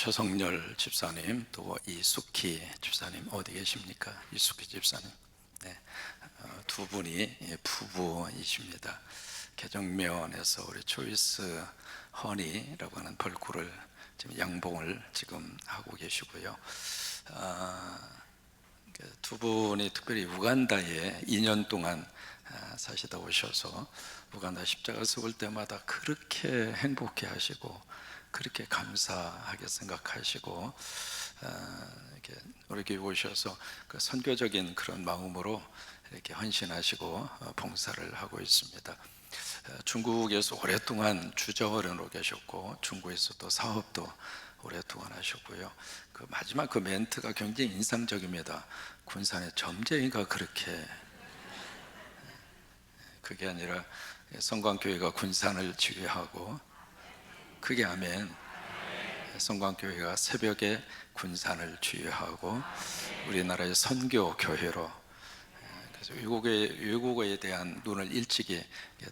최성렬 집사님, 또 이숙희 집사님 어디 계십니까? 이숙희 집사님, 네, 두 분이 부부이십니다. 개정면에서 우리 초이스 허니라고 하는 벌꿀을 지금 양봉을 지금 하고 계시고요. 두 분이 특별히 우간다에 2년 동안 사시다 오셔서 우간다 십자가 썩을 때마다 그렇게 행복해 하시고 그렇게 감사하게 생각하시고 이렇게 우리 교회 오셔서 그 선교적인 그런 마음으로 이렇게 헌신하시고 봉사를 하고 있습니다. 중국에서 오랫동안 주저원으로 계셨고 중국에서 또 사업도 오랫동안 하셨고요. 그 마지막 그 멘트가 굉장히 인상적입니다. 군산의 점쟁이가 그렇게, 그게 아니라 성광교회가 군산을 지휘하고, 그게 아멘. 성광교회가 새벽에 군산을 지휘하고 우리나라의 선교 교회로, 그래서 외국어에 대한 눈을 일찍이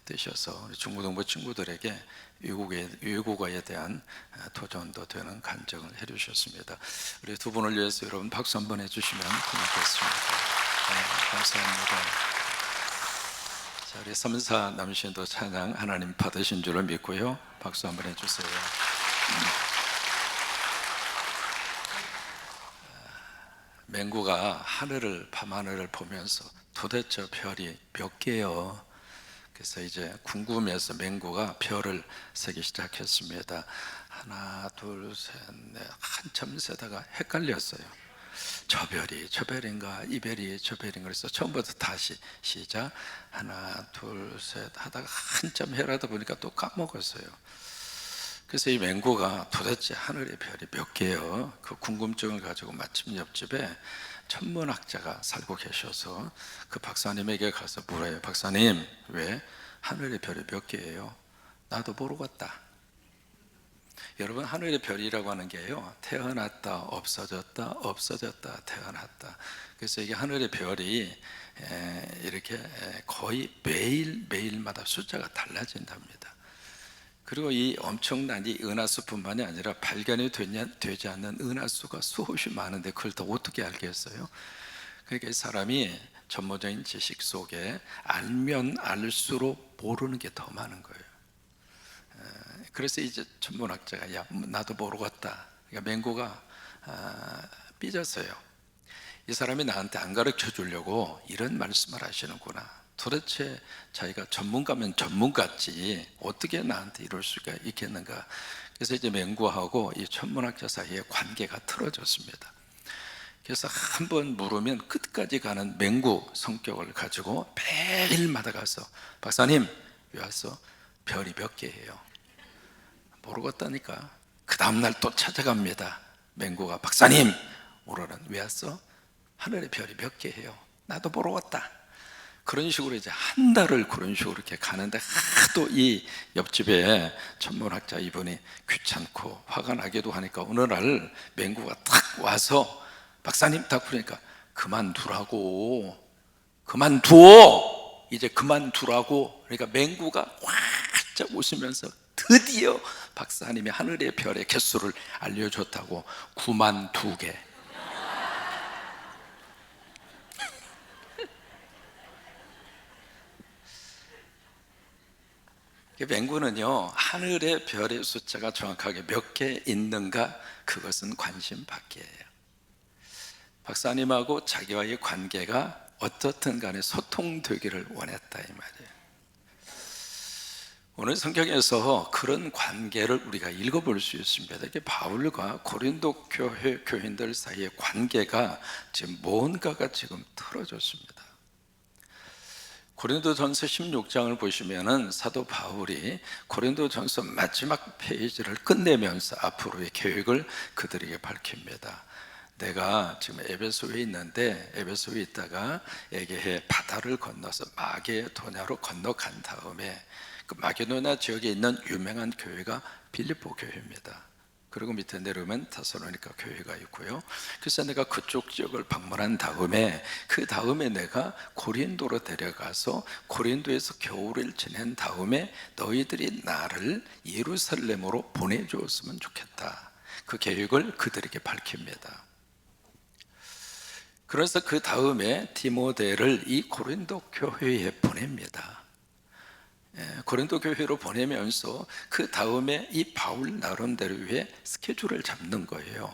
뜨셔서 중고등부 친구들에게 외국어에 대한 도전도 되는 간증을 해주셨습니다. 우리 두 분을 위해서 여러분 박수 한번 해주시면 고맙겠습니다. 네, 감사합니다. 자, 우리 섬사 남신도 찬양 하나님 받으신 줄을 믿고요. 박수 한번 해주세요. 맹구가 밤하늘을 보면서 도대체 별이 몇 개요? 그래서 이제 궁금해서 맹구가 별을 세기 시작했습니다. 하나, 둘, 셋, 넷, 한참 세다가 헷갈렸어요. 저 별이 저 별인가, 이 별이 저 별인가. 그래서 처음부터 다시 시작. 하나, 둘, 셋 하다가 한참 헤아리다 보니까 또 까먹었어요. 그래서 이 맹구가 도대체 하늘의 별이 몇 개요? 그 궁금증을 가지고 마침 옆집에 천문학자가 살고 계셔서 그 박사님에게 가서 물어요. 박사님, 왜 하늘의 별이 몇 개예요? 나도 모르겠다. 여러분, 하늘의 별이라고 하는 게요, 태어났다 없어졌다 없어졌다 태어났다. 그래서 이게 하늘의 별이 이렇게 거의 매일마다 숫자가 달라진답니다. 그리고 이 엄청난 이 은하수뿐만이 아니라 발견이 되지 않는 은하수가 수없이 많은데 그걸 다 어떻게 알겠어요? 그러니까 이 사람이 전문적인 지식 속에 알면 알수록 모르는 게 더 많은 거예요. 그래서 이제 천문학자가 야, 나도 모르겠다. 그러니까 맹구가 삐졌어요. 이 사람이 나한테 안 가르쳐 주려고 이런 말씀을 하시는구나. 도대체 자기가 전문가면 전문가지 어떻게 나한테 이럴 수가 있겠는가. 그래서 이제 맹구하고 이 천문학자 사이에 관계가 틀어졌습니다. 그래서 한번 물으면 끝까지 가는 맹구 성격을 가지고 매일마다 가서 박사님 왜 왔어? 별이 몇 개예요? 모르겠다니까. 그 다음날 또 찾아갑니다. 맹구가 박사님 오늘은 왜 왔어? 하늘의 별이 몇 개예요? 나도 모르겠다. 그런 식으로 이제 한 달을 그런 식으로 이렇게 가는데 하도 이 옆집에 천문학자 이분이 귀찮고 화가 나기도 하니까 어느 날 맹구가 딱 와서 박사님 딱 부르니까 그만두라고, 그만두어, 이제 그만두라고. 그러니까 맹구가 활짝 웃으면서 드디어 박사님이 하늘의 별의 개수를 알려줬다고 92개. 맹구는요, 하늘의 별의 숫자가 정확하게 몇 개 있는가 그것은 관심 밖이에요. 박사님하고 자기와의 관계가 어떻든 간에 소통되기를 원했다 이 말이에요. 오늘 성경에서 그런 관계를 우리가 읽어볼 수 있습니다. 이게 바울과 고린도 교회 교인들 사이의 관계가 지금 뭔가가 지금 틀어졌습니다. 고린도전서 16장을 보시면은 사도 바울이 고린도전서 마지막 페이지를 끝내면서 앞으로의 계획을 그들에게 밝힙니다. 내가 지금 에베소에 있는데 에베소에 있다가 에게해 바다를 건너서 마게도냐로 건너간 다음에 그 마게도냐 지역에 있는 유명한 교회가 빌립보 교회입니다. 그리고 밑에 내려오면 데살로니가 교회가 있고요. 그래서 내가 그쪽 지역을 방문한 다음에 그 다음에 내가 고린도로 데려가서 고린도에서 겨울을 지낸 다음에 너희들이 나를 예루살렘으로 보내주었으면 좋겠다. 그 계획을 그들에게 밝힙니다. 그래서 그 다음에 디모데를 이 고린도 교회에 보냅니다. 고린도 교회로 보내면서 그 다음에 이 바울 나름대로의 스케줄을 잡는 거예요.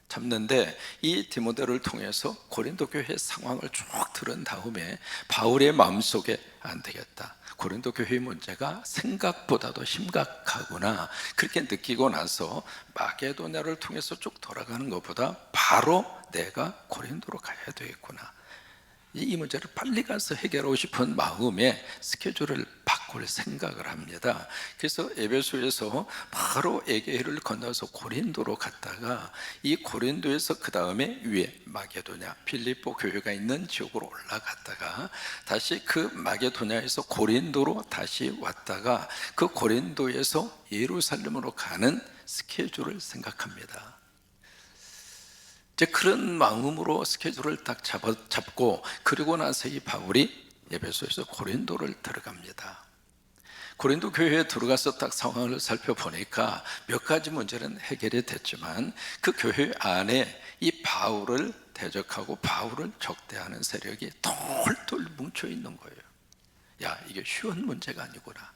잡는데 이 디모데를 통해서 고린도 교회의 상황을 쭉 들은 다음에 바울의 마음속에 안 되겠다, 고린도 교회의 문제가 생각보다도 심각하구나, 그렇게 느끼고 나서 마게도냐를 통해서 쭉 돌아가는 것보다 바로 내가 고린도로 가야 되겠구나, 이 문제를 빨리 가서 해결하고 싶은 마음에 스케줄을 바꿀 생각을 합니다. 그래서 에베소에서 바로 에게해를 건너서 고린도로 갔다가 이 고린도에서 그 다음에 위에 마게도냐 빌립보 교회가 있는 지역으로 올라갔다가 다시 그 마게도냐에서 고린도로 다시 왔다가 그 고린도에서 예루살렘으로 가는 스케줄을 생각합니다. 이제 그런 마음으로 스케줄을 딱 잡고 그리고 나서 이 바울이 에베소에서 고린도를 들어갑니다. 고린도 교회에 들어가서 딱 상황을 살펴보니까 몇 가지 문제는 해결이 됐지만 그 교회 안에 이 바울을 대적하고 바울을 적대하는 세력이 똘똘 뭉쳐 있는 거예요. 야, 이게 쉬운 문제가 아니구나.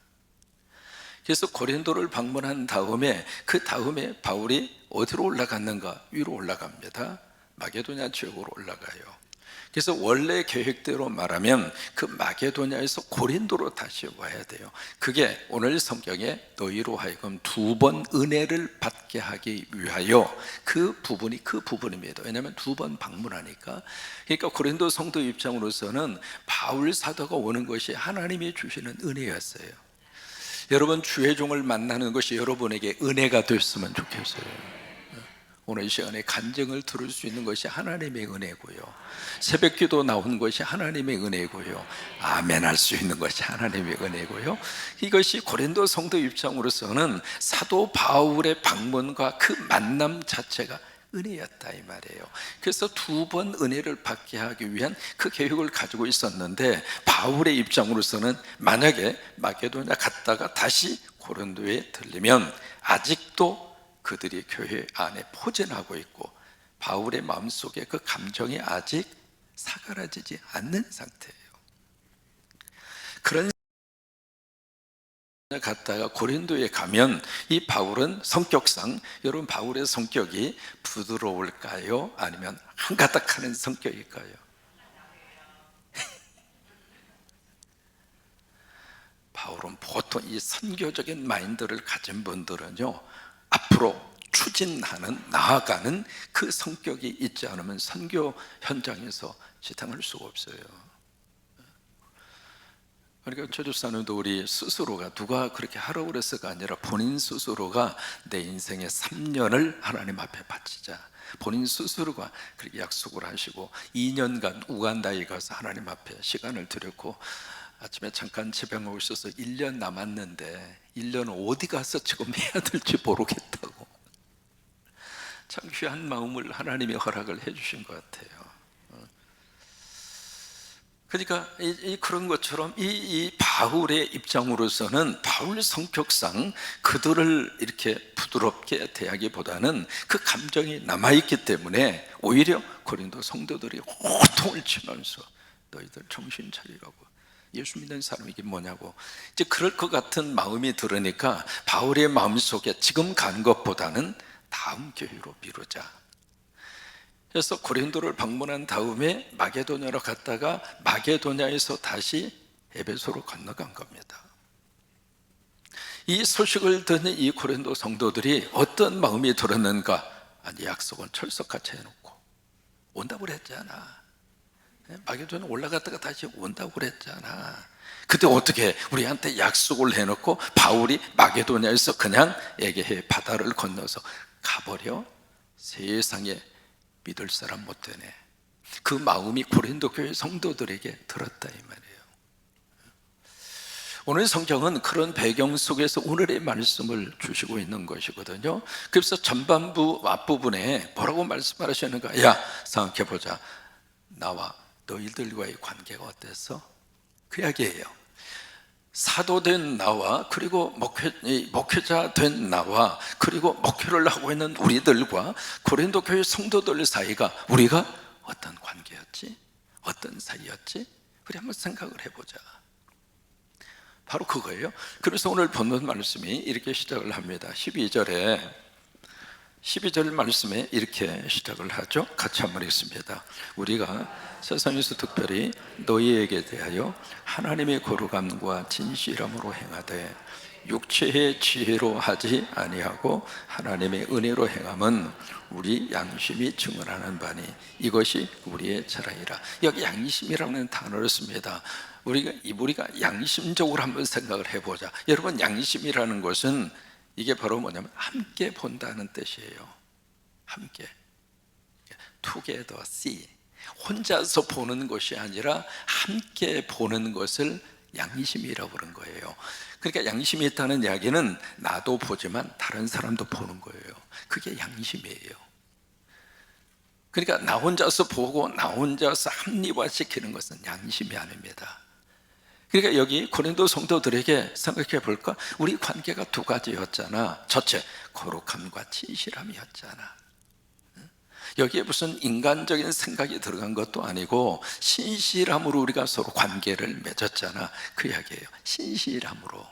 그래서 고린도를 방문한 다음에 그 다음에 바울이 어디로 올라갔는가? 위로 올라갑니다. 마게도냐 지역으로 올라가요. 그래서 원래 계획대로 말하면 그 마게도냐에서 고린도로 다시 와야 돼요. 그게 오늘 성경에 너희로 하여금 2번 은혜를 받게 하기 위하여 그 부분입니다. 왜냐하면 2번 방문하니까. 그러니까 고린도 성도 입장으로서는 바울 사도가 오는 것이 하나님이 주시는 은혜였어요. 여러분, 주의 종을 만나는 것이 여러분에게 은혜가 됐으면 좋겠어요. 오늘 이 시간에 간증을 들을 수 있는 것이 하나님의 은혜고요, 새벽기도 나온 것이 하나님의 은혜고요, 아멘 할 수 있는 것이 하나님의 은혜고요, 이것이 고린도 성도 입장으로서는 사도 바울의 방문과 그 만남 자체가 은혜였다 이 말이에요. 그래서 2번 은혜를 받게 하기 위한 그 계획을 가지고 있었는데 바울의 입장으로서는 만약에 마게도냐 갔다가 다시 고린도에 들리면 아직도 그들이 교회 안에 포진하고 있고 바울의 마음속에 그 감정이 아직 사그라지지 않는 상태예요. 그런 갔다가 고린도에 가면 이 바울은 성격상, 여러분 바울의 성격이 부드러울까요? 아니면 한가닥하는 성격일까요? 바울은 보통 이 선교적인 마인드를 가진 분들은요, 앞으로 추진하는, 나아가는 그 성격이 있지 않으면 선교 현장에서 지탱할 수가 없어요. 그러니까 최조사님도 우리 스스로가 누가 그렇게 하라고 그랬어가 아니라 본인 스스로가 내 인생의 3년을 하나님 앞에 바치자, 본인 스스로가 그렇게 약속을 하시고 2년간 우간다에 가서 하나님 앞에 시간을 드렸고 아침에 잠깐 집에 오셔서 1년 남았는데 1년 어디 가서 지금 해야 될지 모르겠다고 참 귀한 마음을 하나님이 허락을 해주신 것 같아요. 그러니까 그런 것처럼 이 바울의 입장으로서는 바울 성격상 그들을 이렇게 부드럽게 대하기보다는 그 감정이 남아있기 때문에 오히려 고린도 성도들이 호통을 치면서 너희들 정신 차리라고, 예수 믿는 사람이 이게 뭐냐고 이제 그럴 것 같은 마음이 들으니까 바울의 마음속에 지금 간 것보다는 다음 기회로 미루자. 그래서 고린도를 방문한 다음에 마게도냐로 갔다가 마게도냐에서 다시 에베소로 건너간 겁니다. 이 소식을 듣는 이 고린도 성도들이 어떤 마음이 들었는가? 아니, 약속은 철석같이 해놓고 온다고 그랬잖아. 마게도냐 올라갔다가 다시 온다고 그랬잖아. 그때 어떻게 우리한테 약속을 해놓고 바울이 마게도냐에서 그냥 에게해 바다를 건너서 가버려? 세상에 믿을 사람 못 되네. 그 마음이 고린도 교회 성도들에게 들었다 이 말이에요. 오늘 성경은 그런 배경 속에서 오늘의 말씀을 주시고 있는 것이거든요. 그래서 전반부 앞부분에 뭐라고 말씀하시는가? 야, 생각해보자. 나와 너희들과의 관계가 어땠어? 그 이야기예요. 사도 된 나와, 그리고 목회자 된 나와, 그리고 목회를 하고 있는 우리들과 고린도 교회 성도들 사이가 우리가 어떤 관계였지? 어떤 사이였지? 우리 한번 생각을 해보자. 바로 그거예요. 그래서 오늘 본문 말씀이 이렇게 시작을 합니다. 12절 말씀에 이렇게 시작을 하죠. 같이 한번 읽습니다. 우리가 세상에서 특별히 너희에게 대하여 하나님의 거룩함과 진실함으로 행하되 육체의 지혜로 하지 아니하고 하나님의 은혜로 행함은 우리 양심이 증언하는 바니 이것이 우리의 자랑이라. 여기 양심이라는 단어를 씁니다. 우리가 양심적으로 한번 생각을 해보자. 여러분, 양심이라는 것은 이게 바로 뭐냐면 함께 본다는 뜻이에요. 함께, together see, 혼자서 보는 것이 아니라 함께 보는 것을 양심이라고 그런 거예요. 그러니까 양심이 있다는 이야기는 나도 보지만 다른 사람도 보는 거예요. 그게 양심이에요. 그러니까 나 혼자서 보고 나 혼자서 합리화시키는 것은 양심이 아닙니다. 그러니까 여기 고린도 성도들에게 생각해 볼까? 우리 관계가 두 가지였잖아. 첫째, 거룩함과 진실함이었잖아. 여기에 무슨 인간적인 생각이 들어간 것도 아니고 신실함으로 우리가 서로 관계를 맺었잖아. 그 이야기예요. 신실함으로.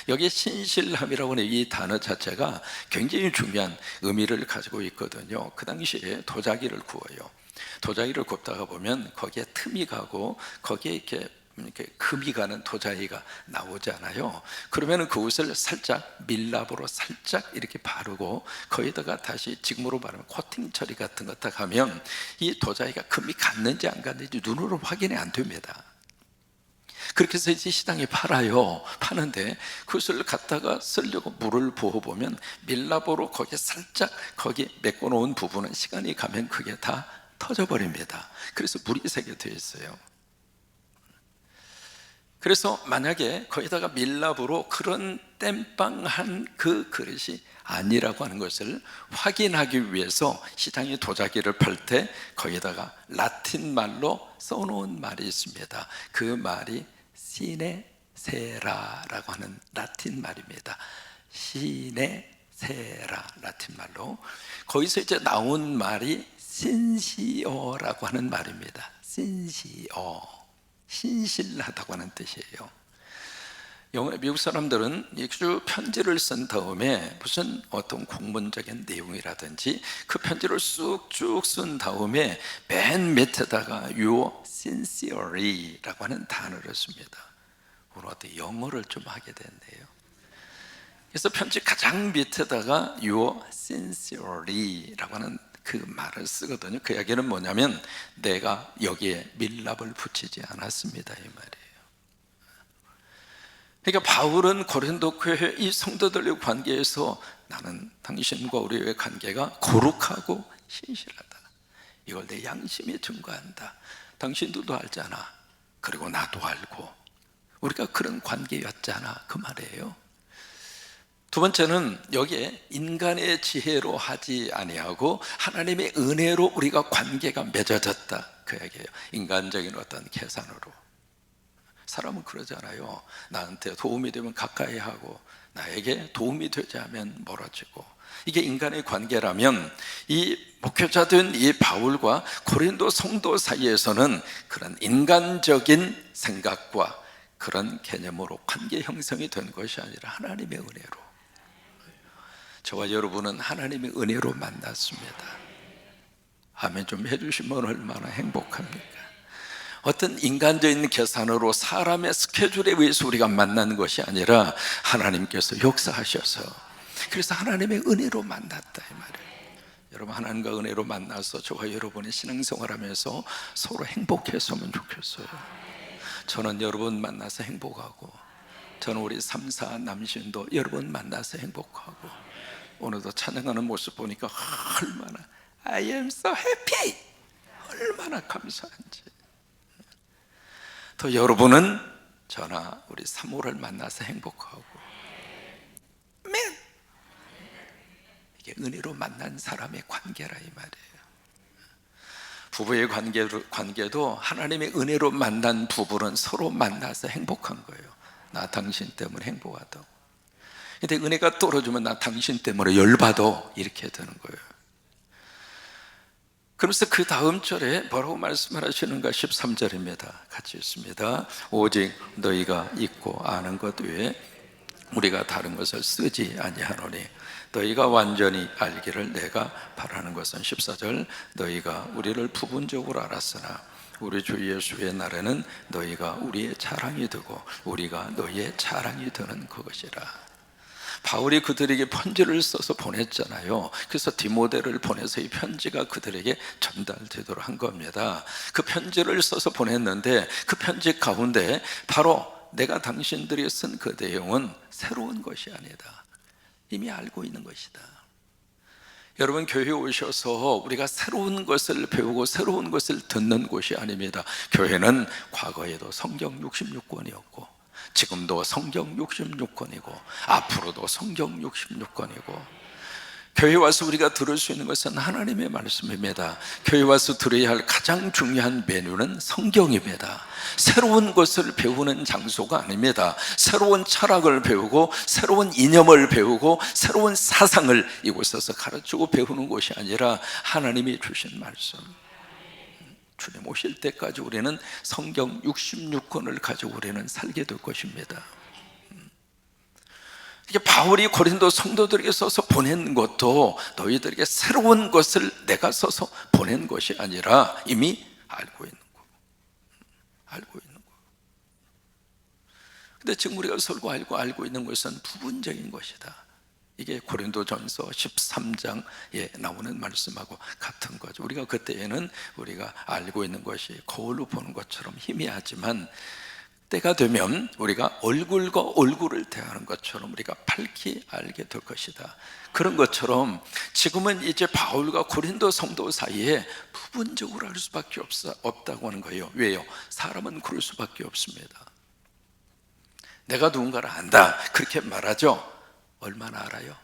여기에 신실함이라고 하는 이 단어 자체가 굉장히 중요한 의미를 가지고 있거든요. 그 당시에 도자기를 구워요. 도자기를 굽다가 보면 거기에 틈이 가고 거기에 이렇게 금이 가는 도자기가 나오잖아요. 그러면 그것을 살짝 밀랍으로 살짝 이렇게 바르고 거기다가 다시 지금으로 말하면 코팅 처리 같은 거 딱 하면 이 도자기가 금이 갔는지 안 갔는지 눈으로 확인이 안 됩니다. 그렇게 해서 이제 시장에 파는데 그것을 갖다가 쓰려고 물을 부어보면 밀랍으로 거기에 살짝 거기 메꿔놓은 부분은 시간이 가면 그게 다 터져버립니다. 그래서 물이 새게 되어 있어요. 그래서 만약에 거기다가 밀랍으로 그런 땜빵한 그 그릇이 아니라고 하는 것을 확인하기 위해서 시장에 도자기를 팔 때 거기다가 라틴 말로 써놓은 말이 있습니다. 그 말이 시네세라라고 하는 라틴 말입니다. 시네세라, 라틴 말로. 거기서 이제 나온 말이 신시어라고 하는 말입니다. 신시어, 신실하다고 하는 뜻이에요. 미국 사람들은 쭉 편지를 쓴 다음에 무슨 어떤 공문적인 내용이라든지 그 편지를 쑥쭉 쓴 다음에 맨 밑에다가 You sincerely라고 하는 단어를 씁니다. 오늘 어떤 영어를 좀 하게 됐네요. 그래서 편지 가장 밑에다가 You sincerely라고 하는 그 말을 쓰거든요. 그 이야기는 뭐냐면 내가 여기에 밀랍을 붙이지 않았습니다, 이 말이에요. 그러니까 바울은 고린도 교회 이 성도들의 관계에서 나는 당신과 우리의 관계가 거룩하고 신실하다, 이걸 내 양심이 증거한다. 당신들도 알잖아. 그리고 나도 알고 우리가 그런 관계였잖아, 그 말이에요. 두 번째는 여기에 인간의 지혜로 하지 아니하고 하나님의 은혜로 우리가 관계가 맺어졌다, 그 얘기예요. 인간적인 어떤 계산으로. 사람은 그러잖아요. 나한테 도움이 되면 가까이 하고 나에게 도움이 되지 않으면 멀어지고. 이게 인간의 관계라면 이 목회자된 이 바울과 고린도 성도 사이에서는 그런 인간적인 생각과 그런 개념으로 관계 형성이 된 것이 아니라 하나님의 은혜로. 저와 여러분은 하나님의 은혜로 만났습니다. 아멘 좀 해주시면 얼마나 행복합니까? 어떤 인간적인 계산으로 사람의 스케줄에 의해서 우리가 만나는 것이 아니라 하나님께서 역사하셔서, 그래서 하나님의 은혜로 만났다, 이 말이에요. 여러분, 하나님과 은혜로 만나서 저와 여러분이 신앙생활하면서 서로 행복했으면 좋겠어요. 저는 여러분 만나서 행복하고, 저는 우리 3, 4 남신도 여러분 만나서 행복하고, 오늘도 찬양하는 모습 보니까 얼마나 I am so happy, 얼마나 감사한지. 또 여러분은 저나 우리 사모를 만나서 행복하고, 아멘. 이게 은혜로 만난 사람의 관계라, 이 말이에요. 부부의 관계도 하나님의 은혜로 만난 부부는 서로 만나서 행복한 거예요. 나 당신 때문에 행복하다고. 근데 은혜가 떨어지면 나 당신 때문에 열받아, 이렇게 되는 거예요. 그러면서 그 다음 절에 뭐라고 말씀하시는가? 13절입니다. 같이 읽습니다. 오직 너희가 잊고 아는 것 외에 우리가 다른 것을 쓰지 아니하노니 너희가 완전히 알기를 내가 바라는 것은 14절 너희가 우리를 부분적으로 알았으나 우리 주 예수의 날에는 너희가 우리의 자랑이 되고 우리가 너희의 자랑이 되는 그것이라. 바울이 그들에게 편지를 써서 보냈잖아요. 그래서 디모데를 보내서 이 편지가 그들에게 전달되도록 한 겁니다. 그 편지를 써서 보냈는데 그 편지 가운데 바로 내가 당신들이 쓴 그 내용은 새로운 것이 아니다. 이미 알고 있는 것이다. 여러분, 교회에 오셔서 우리가 새로운 것을 배우고 새로운 것을 듣는 곳이 아닙니다. 교회는 과거에도 성경 66권이었고 지금도 성경 66권이고 앞으로도 성경 66권이고 교회 와서 우리가 들을 수 있는 것은 하나님의 말씀입니다. 교회 와서 들어야 할 가장 중요한 메뉴는 성경입니다. 새로운 것을 배우는 장소가 아닙니다. 새로운 철학을 배우고 새로운 이념을 배우고 새로운 사상을 이곳에서 가르치고 배우는 곳이 아니라 하나님이 주신 말씀, 주님 오실 때까지 우리는 성경 66권을 가지고 우리는 살게 될 것입니다. 이게 바울이 고린도 성도들에게 써서 보낸 것도 너희들에게 새로운 것을 내가 써서 보낸 것이 아니라 이미 알고 있는 거, 알고 있는 거. 근데 지금 우리가 서로 알고 있는 것은 부분적인 것이다. 이게 고린도전서 13장에 나오는 말씀하고 같은 거죠. 우리가 그때에는 우리가 알고 있는 것이 거울로 보는 것처럼 희미하지만 때가 되면 우리가 얼굴과 얼굴을 대하는 것처럼 우리가 밝히 알게 될 것이다. 그런 것처럼 지금은 이제 바울과 고린도 성도 사이에 부분적으로 알 수밖에 없다고 하는 거예요. 왜요? 사람은 그럴 수밖에 없습니다. 내가 누군가를 안다 그렇게 말하죠. 얼마나 알아요?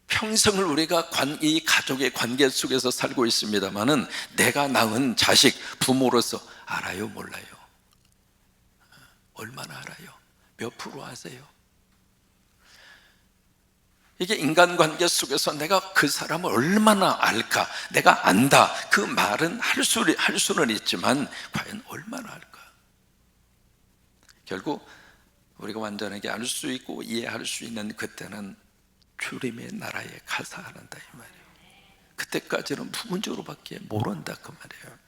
평생을 우리가 이 가족의 관계 속에서 살고 있습니다만은 내가 낳은 자식, 부모로서 알아요? 몰라요? 얼마나 알아요? 몇 프로 아세요? 이게 인간관계 속에서 내가 그 사람을 얼마나 알까? 내가 안다 그 말은 할 수는 있지만 과연 얼마나 알까? 결국 우리가 완전하게 알 수 있고 이해할 수 있는 그때는 주님의 나라에 가서 하는다 이 말이에요. 그때까지는 부분적으로밖에 모른다 그 말이에요.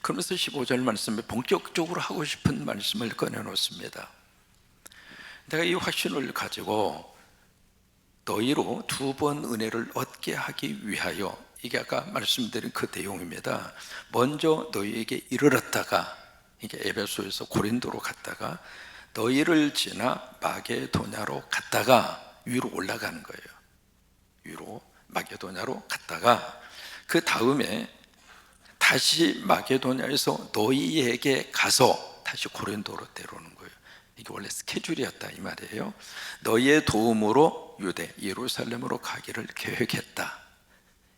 그러면서 15절 말씀에 본격적으로 하고 싶은 말씀을 꺼내놓습니다. 내가 이 확신을 가지고 너희로 2번 은혜를 얻게 하기 위하여, 이게 아까 말씀드린 그 내용입니다. 먼저 너희에게 이르렀다가 이게 에베소에서 고린도로 갔다가 너희를 지나 마게도냐로 갔다가 위로 올라가는 거예요. 위로 마게도냐로 갔다가 그 다음에 다시 마게도냐에서 너희에게 가서 다시 고린도로 데려오는 거예요. 이게 원래 스케줄이었다 이 말이에요. 너희의 도움으로 유대 예루살렘으로 가기를 계획했다.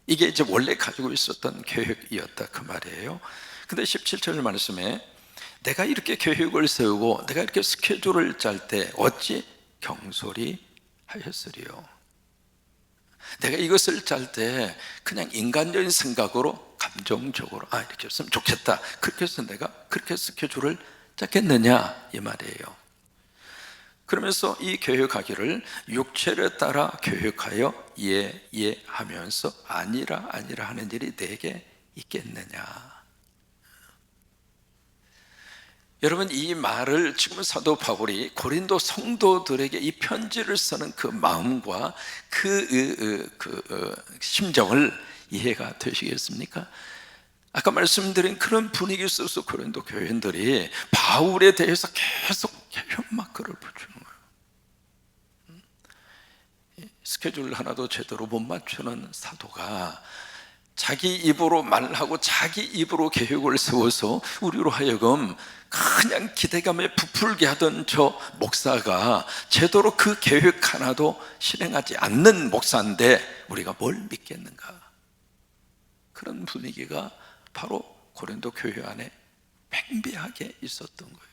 이게 이제 원래 가지고 있었던 계획이었다 그 말이에요. 근데 17절 말씀에 내가 이렇게 계획을 세우고 내가 이렇게 스케줄을 짤 때 어찌 경솔히 하였으리요. 내가 이것을 짤 때 그냥 인간적인 생각으로 감정적으로 이렇게 했으면 좋겠다 그렇게 해서 내가 그렇게 스케줄을 짰겠느냐 이 말이에요. 그러면서 이 계획하기를 육체를 따라 계획하여 하면서 아니라 하는 일이 내게 있겠느냐. 여러분, 이 말을 지금 사도 바울이 고린도 성도들에게 이 편지를 쓰는 그 마음과 그 심정을 이해가 되시겠습니까? 아까 말씀드린 그런 분위기 속에서 고린도 교인들이 바울에 대해서 계속 현막글을 붙이는 거예요. 스케줄 하나도 제대로 못 맞추는 사도가 자기 입으로 말하고 자기 입으로 계획을 세워서 우리로 하여금 그냥 기대감에 부풀게 하던 저 목사가 제대로 그 계획 하나도 실행하지 않는 목사인데 우리가 뭘 믿겠는가? 그런 분위기가 바로 고린도 교회 안에 팽배하게 있었던 거예요.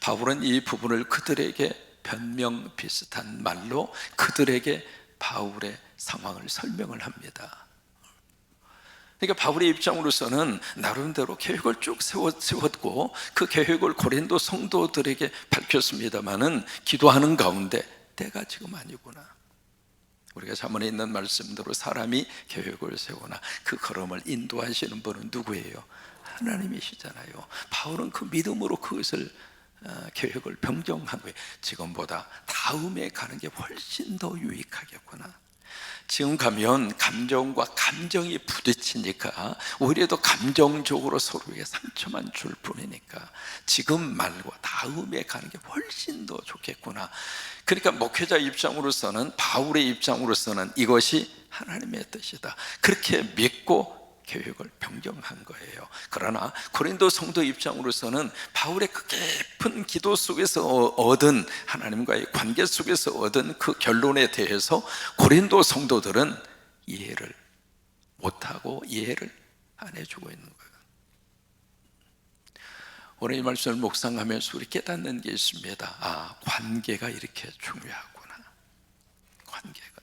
바울은 이 부분을 그들에게 변명 비슷한 말로 그들에게 바울의 상황을 설명을 합니다. 그러니까 바울의 입장으로서는 나름대로 계획을 쭉 세웠고 그 계획을 고린도 성도들에게 밝혔습니다마는 기도하는 가운데 때가 지금 아니구나. 우리가 자문에 있는 말씀대로 사람이 계획을 세우나 그 걸음을 인도하시는 분은 누구예요? 하나님이시잖아요. 바울은 그 믿음으로 그것을 계획을 변경한 거예요. 지금보다 다음에 가는 게 훨씬 더 유익하겠구나. 지금 가면 감정과 감정이 부딪히니까 오히려 더 감정적으로 서로에게 상처만 줄 뿐이니까 지금 말고 다음에 가는 게 훨씬 더 좋겠구나. 그러니까 목회자 입장으로서는, 바울의 입장으로서는 이것이 하나님의 뜻이다, 그렇게 믿고 계획을 변경한 거예요. 그러나 고린도 성도 입장으로서는 바울의 그 깊은 기도 속에서 얻은, 하나님과의 관계 속에서 얻은 그 결론에 대해서 고린도 성도들은 이해를 못하고 이해를 안 해주고 있는 거예요. 오늘 이 말씀을 묵상하면서 우리 깨닫는 게 있습니다. 아, 관계가 이렇게 중요하구나. 관계가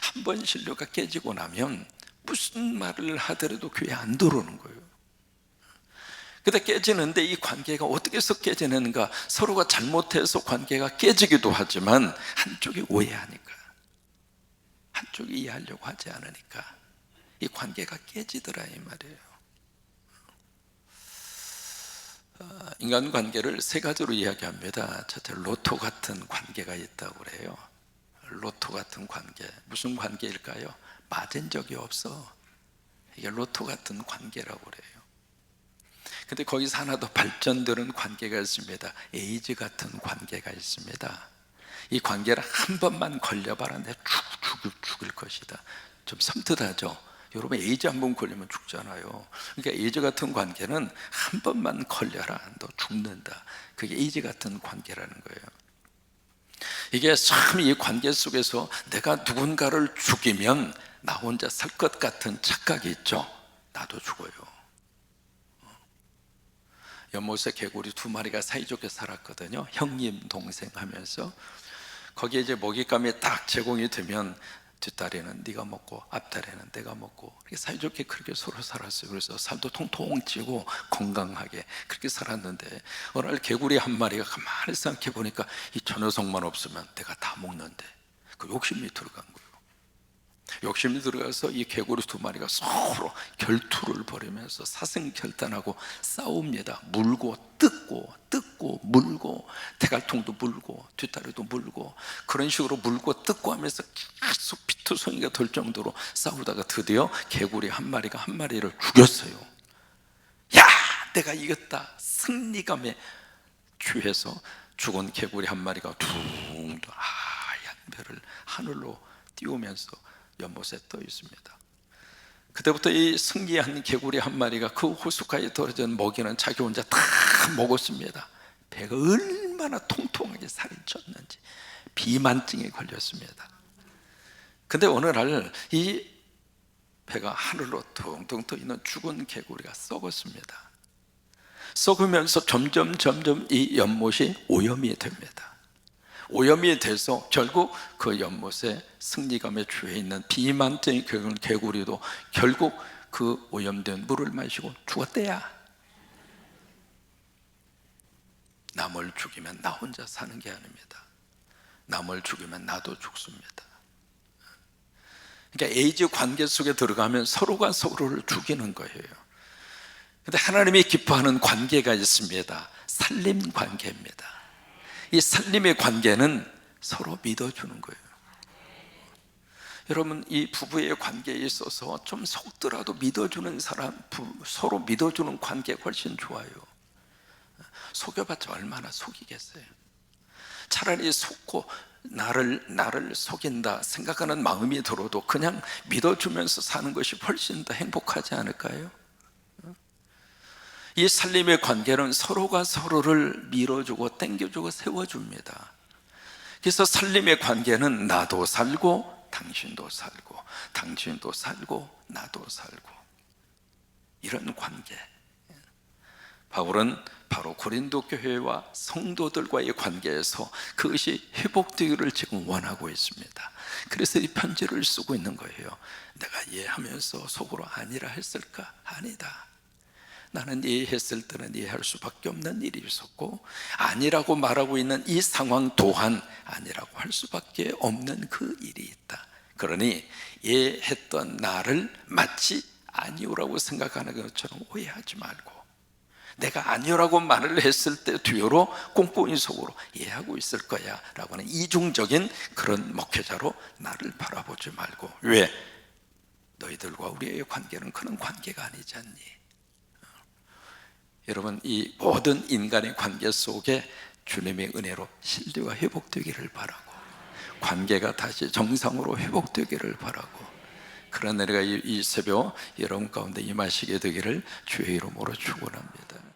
한 번 신뢰가 깨지고 나면 무슨 말을 하더라도 귀에 안 들어오는 거예요. 근데 깨지는데 이 관계가 어떻게 해서 깨지는가? 서로가 잘못해서 관계가 깨지기도 하지만 한쪽이 오해하니까, 한쪽이 이해하려고 하지 않으니까 이 관계가 깨지더라 이 말이에요. 인간관계를 세 가지로 이야기합니다. 첫째, 로또 같은 관계가 있다고 그래요. 로또 같은 관계, 무슨 관계일까요? 맞은 적이 없어. 이게 로또 같은 관계라고 그래요. 근데 거기서 하나 더 발전되는 관계가 있습니다. 에이즈 같은 관계가 있습니다. 이 관계를 한 번만 걸려봐라, 내가 죽을 것이다. 좀 섬뜩하죠? 여러분, 에이즈 한 번 걸리면 죽잖아요. 그러니까 에이즈 같은 관계는 한 번만 걸려라, 너 죽는다. 그게 에이즈 같은 관계라는 거예요. 이게 참 이 관계 속에서 내가 누군가를 죽이면 나 혼자 살 것 같은 착각이 있죠. 나도 죽어요. 연못에 개구리 두 마리가 사이좋게 살았거든요. 형님 동생 하면서. 거기에 이제 먹잇감이 딱 제공이 되면 뒷다리는 네가 먹고 앞다리는 내가 먹고 그렇게 사이좋게 그렇게 서로 살았어요. 그래서 살도 통통 찌고 건강하게 그렇게 살았는데 어느 날 개구리 한 마리가 가만히 생각해 보니까 이 저 녀석만 없으면 내가 다 먹는데 그 욕심이 들어간 거예요. 욕심이 들어가서 이 개구리 두 마리가 서로 결투를 벌이면서 사생결단하고 싸웁니다. 물고 뜯고 물고, 대갈통도 물고 뒷다리도 물고, 그런 식으로 물고 뜯고 하면서 계속 피투성이가 될 정도로 싸우다가 드디어 개구리 한 마리가 한 마리를 죽였어요. 야, 내가 이겼다, 승리감에 취해서 죽은 개구리 한 마리가 둥둥 하얀 별을 하늘로 띄우면서 연못에 떠 있습니다. 그때부터 이 승리한 개구리 한 마리가 그 호숫가에 떨어진 먹이는 자기 혼자 다 먹었습니다. 배가 얼마나 통통하게 살이 쪘는지 비만증에 걸렸습니다. 근데 어느 날 이 배가 하늘로 둥둥 떠 있는 죽은 개구리가 썩었습니다. 썩으면서 점점 이 연못이 오염이 됩니다. 오염이 돼서 결국 그 연못에 승리감에 취해 있는 비만증이 개구리도 결국 그 오염된 물을 마시고 죽었대야. 남을 죽이면 나 혼자 사는 게 아닙니다. 남을 죽이면 나도 죽습니다. 그러니까 에이즈 관계 속에 들어가면 서로가 서로를 죽이는 거예요. 그런데 하나님이 기뻐하는 관계가 있습니다. 살림 관계입니다. 이 살림의 관계는 서로 믿어주는 거예요. 여러분, 이 부부의 관계에 있어서 좀 속더라도 믿어주는 사람, 서로 믿어주는 관계가 훨씬 좋아요. 속여봤자 얼마나 속이겠어요. 차라리 속고 나를 속인다 생각하는 마음이 들어도 그냥 믿어주면서 사는 것이 훨씬 더 행복하지 않을까요? 이 살림의 관계는 서로가 서로를 밀어주고 당겨주고 세워줍니다. 그래서 살림의 관계는 나도 살고 당신도 살고 당신도 살고 나도 살고, 이런 관계, 바울은 바로 고린도 교회와 성도들과의 관계에서 그것이 회복되기를 지금 원하고 있습니다. 그래서 이 편지를 쓰고 있는 거예요. 내가 이해하면서 속으로 아니라 했을까? 아니다. 나는 이해했을 때는 이해할 수밖에 없는 일이 있었고, 아니라고 말하고 있는 이 상황 또한 아니라고 할 수밖에 없는 그 일이 있다. 그러니 이해했던 나를 마치 아니오라고 생각하는 것처럼 오해하지 말고, 내가 아니오라고 말을 했을 때 뒤로 꼼꼼히 속으로 이해하고 있을 거야 라고 하는 이중적인 그런 목회자로 나를 바라보지 말고. 왜? 너희들과 우리의 관계는 그런 관계가 아니지 않니? 여러분, 이 모든 인간의 관계 속에 주님의 은혜로 신뢰가 회복되기를 바라고, 관계가 다시 정상으로 회복되기를 바라고, 그런 은혜가 이 새벽 여러분 가운데 임하시게 되기를 주의 이름으로 축원합니다.